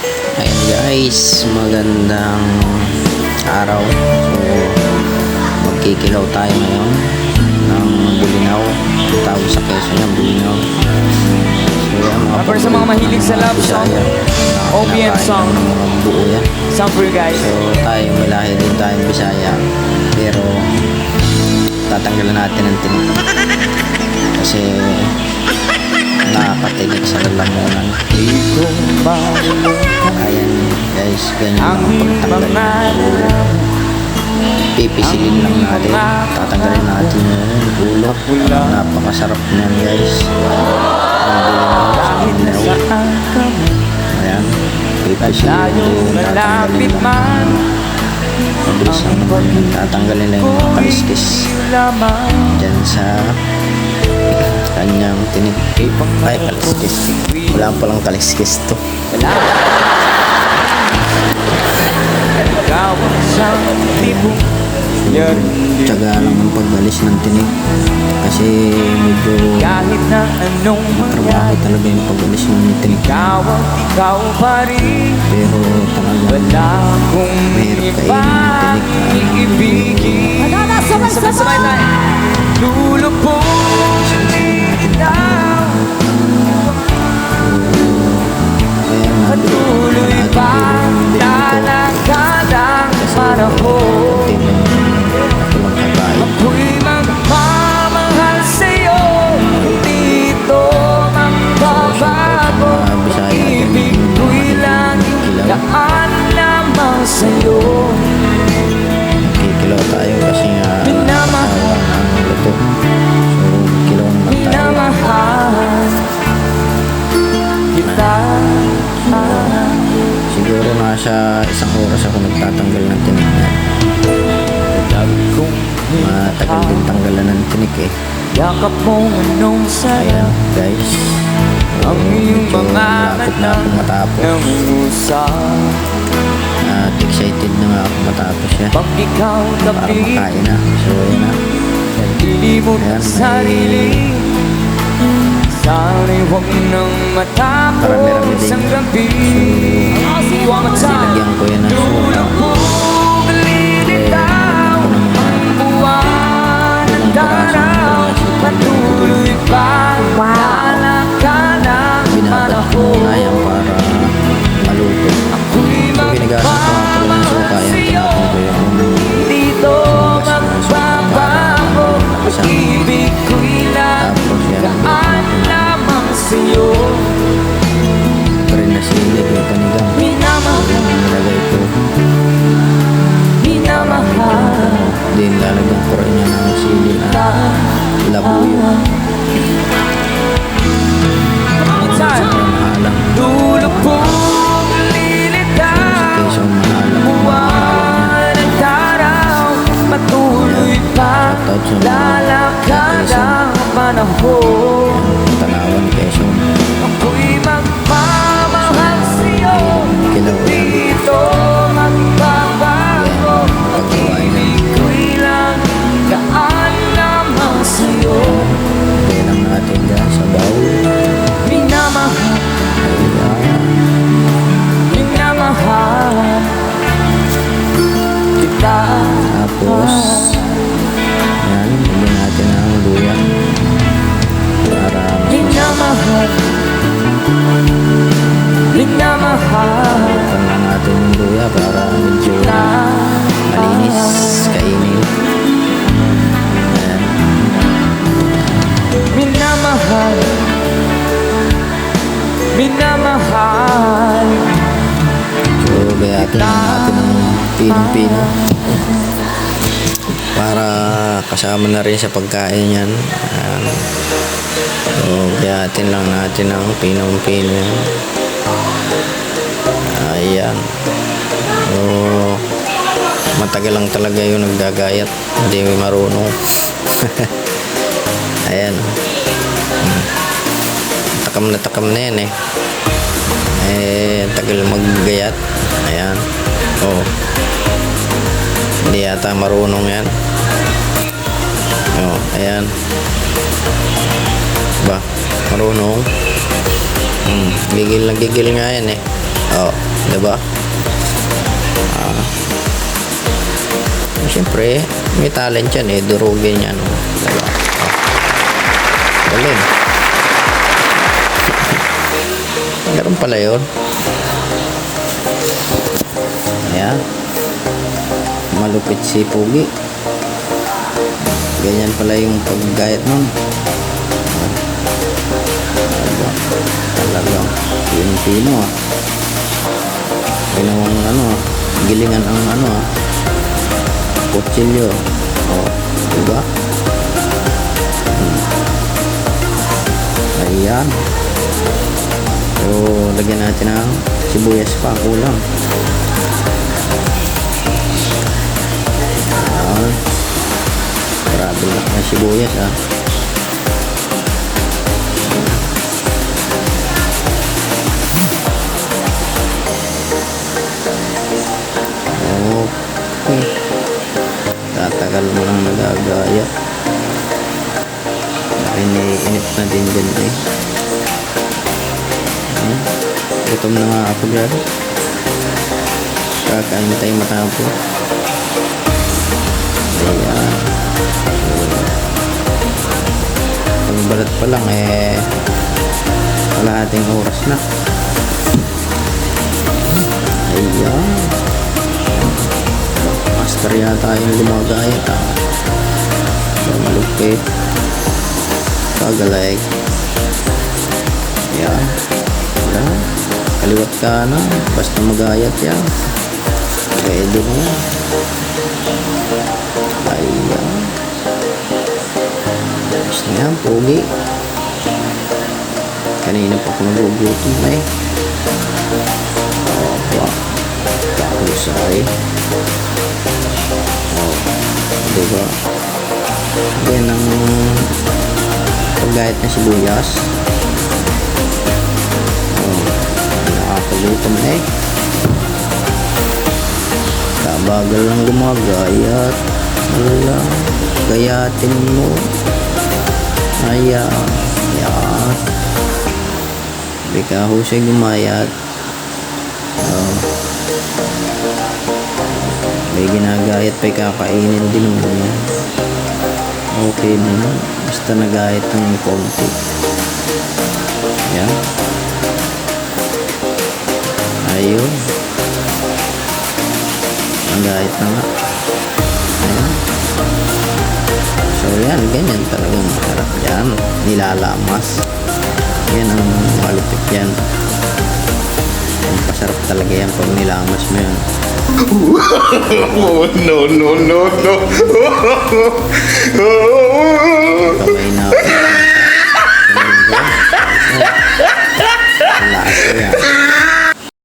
Ayan guys, magandang araw. So, magkikilaw tayo ngayon ng bulinaw. Tawag sa keso niya, bulinaw. So, yan, Para sa mga mahilig sa love song, OPM song, buo yan. song for you guys. So, tayo malahi din tayong Bisaya. Pero, tatanggalan natin ang tinig. Kasi, nakakatinig sa lalamunan. Ayan guys, ganyan ang pagtanggal. Pipisilin lang natin, tatanggalin natin yung ulo. Napakasarap niyan guys. Ayan, pipisilin yung tatanggalin lang. Mabilis lang naman yun. Tatanggalin lang yung kaliskis dyan sa kanyang tinig. Ay, kaliskis. Wala palang kaliskis to. Tiyaga lang ang pagbalis ng tinig. Kasi medyo matrabaho talaga yung pagbalis ng tinig. Pero talagang mahirap kainin yung tinig. Sabay-sabay tayo. Patuloy pa lalakadang panahon. Ako'y magmamahal sa'yo, dito magbabago. Ibig ko'y laging daan lamang sa'yo. Kikilaw tayo kasi nga asawa ng luto. So, kilaw naman tayo. Minamahal kita. Siguro nasa isang oras ako nagtatanggal ng tinig niya. Matagal din tanggalan ng tinig eh. Yakap mo anong saya. Ayan guys, Ang iyong medyo mga malapit na akong matapos. usap. At excited na nga ako matapos yan Pag ikaw para tabi, makain na. So yun na. nalilimot Ayan, ang sarili. Sana'y huwag nang Marami-rami matapos din. ang gabi. Nilagyan ko yan ng soda. Lilitaw ang buwan ng daraw. Patuloy pa lalakad ang Binabad ko panahon. na yan para maluto. Ako'y So binagasan ko nga pala ng suka. Ayan, tinapon ko yung dito magbabago. Pag-ibig ko'y lagaan lamang sa'yo. rin na sili yung panigang. Minamahal, Nilagay ko. minamahal Then lalagyan ko rin yan ng sili na labuyo. Sobrang mahalang. Dulo pong lilitaw, Quezon mahalang. buwan ng daraw. Patuloy pa lalakad ang panahon. Tanawan, Quezon. Ako'y magmamahal sa'yo, Kilaw yan. dito magbabago. Pag-ibig ko'y laging daan lamang sa'yo. Kaya lang natin dyan sa bowl. Minamahal, Ayan. minamahal kita. Tapos, yan, lagyan natin ang luya. Para Minamahal, minamahal masarap natin yung luya para medyo kita. malinis kainin. Ayan. Minamahal, minamahal So, gayatin lang natin ng pinong-pino para kasama na rin sa pagkain yan. Ayan. So, gayatin lang natin ng pinong-pino yan. Ayan. So, matagal lang talaga yung nagdagayat. Hindi marunong. Ayan. Takam na yan eh. Tagal maggayat. Ayan. Oh. Hindi yata marunong yan. Oh, ayan. Ba, marunong. Gigil na gigil nga yan eh. Oh, diba? Siyempre, may talent yan eh. Durugin yan. Diba? Oh. Galing. Meron pala yun. Ayan. Malupit si Pogi. Ganyan pala yung paggayat nun. Diba? Talagang pino-pino ah. Ginawang ano ah. Gilingan ang ano ah. Kutsilyo. Oh, diba? Ayan. So, lagyan natin ng sibuyas pa. Kulang. Ayan. Grabe na sibuyas ah. Okay. Tatagal mo lang nagagaya. Iniinit na din dyan eh. Gutom na nga ako dyan. Kakain tayo matapo. Ayan. Pagbalat pa lang eh kalahating oras na. Ayan. Master yata yung gumagayat ah. So, malupit. Pagalag. Ayan. Ayan. Kaliwat ka na. Basta magayat yan. Pwede mo yan. Ayan. Ayos na yan, Pogi. Kanina pa ako nagugutom na eh. Wow. Kahusay. Oh, diba? Yan ang paggayat na sibuyas. Oh, nakakagutom na eh. Kabagal lang gumagayat. Wala. Gayatin mo. Ayan. Ayan. Di ka husay gumayat. Oh. May ginagayat pa'y kakainin din mo yan. Okay din. Basta nagayat ng konti. Yan. Ayun. Nagayat na nga. Ayan. So yan, ganyan talagang masarap yan. Nilalamas. Yan ang malupit yan. Ang pasarap talaga yan pag nilamas mo yan. Oh, no, no, no, no. Ikaw